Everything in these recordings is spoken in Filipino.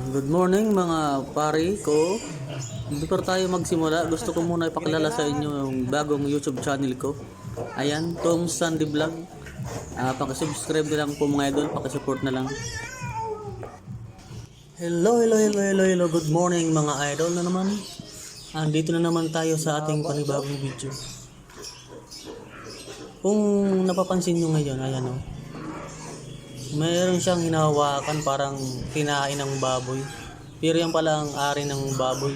Good morning mga pari ko. Before tayo magsimula, gusto ko muna ipakilala sa inyo yung bagong YouTube channel ko. Ayan, Tom Sandy Vlog. Paki-subscribe na lang po mga idol, paki-support na lang. Hello. Good morning mga idol na naman. Andito na naman tayo sa ating panibagong video. Kung napapansin nyo ngayon, ayan o. Mayroon siyang hinahawakan parang kinain ng baboy. Pero yan pala ang ari ng baboy.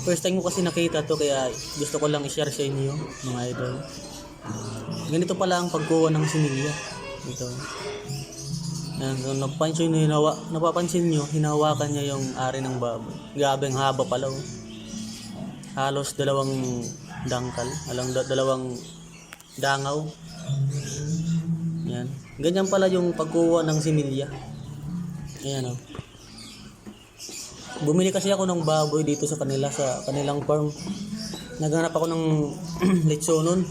First time ko kasi nakita to kaya gusto ko lang i-share sa inyo mga idol. Ganito pala ang pagkuha ng similya. Ito. Yan, kung napapansin nyo, hinahawakan niya yung ari ng baboy. Grabe ang haba pala oh. Halos dalawang dangkal, dalawang dangaw. Yan. Ganyan pala yung pagkuha ng similya. Ayan o. Bumili kasi ako ng baboy dito sa kanilang farm. Naghanap ako ng lechonon.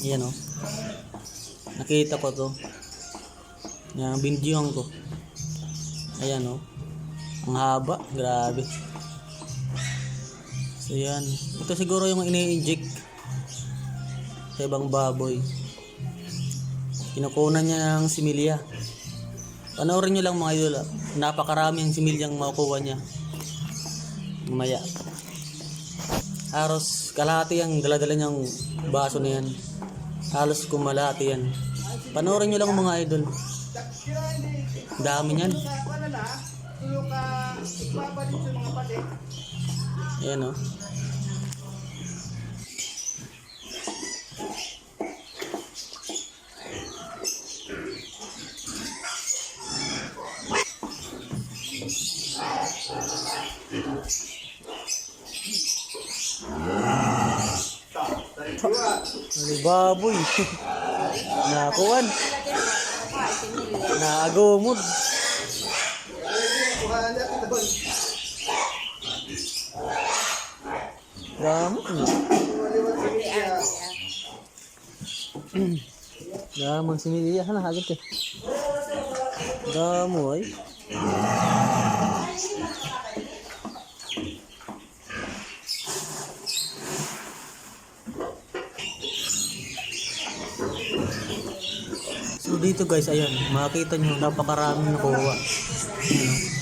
Ayan o. Nakita ko to. Yan, bindiyon ko. Ayan o. Ang haba. Grabe. So yan. Ito siguro yung ini-inject sa ibang baboy. Kinukunan niya ng similya. Panoorin nyo lang mga idol. Napakaraming similyang makukuha niya. Mamaya. Halos kalahati ang daladala niyang baso na yan. Halos kumalahati yan. Panoorin nyo lang mga idol. Dami niyan. Ayan o. Baboy. Nakuan. Naagumod. Gamot niya. Gamot similya. Hala, agad eh. Gamot ay. So dito guys, ayan, makikita nyo napakaraming nakuha.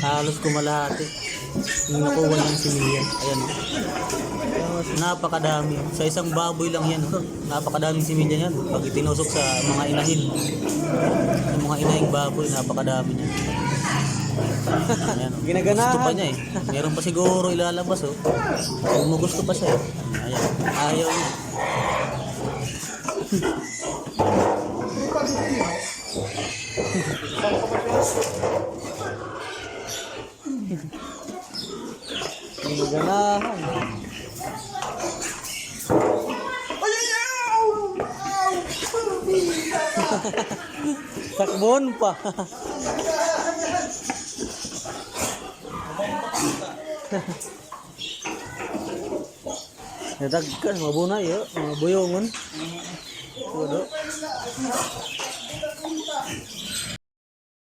Halos kumalahati yung nakuha ng similya. Ayan o. Napakadami. Sa isang baboy lang yan. Napakadaming similya yan. Pag itinusok sa mga inahin. Sa mga inahing baboy, napakadami niya. Ayan o. Gusto pa niya eh. Meron pa siguro ilalabas o. Kung gusto pa siya eh. Ayan. Ayaw niya. Ganahan. Takbon pa. Nadagkan mabunay yo, mabuyongon. Tudo.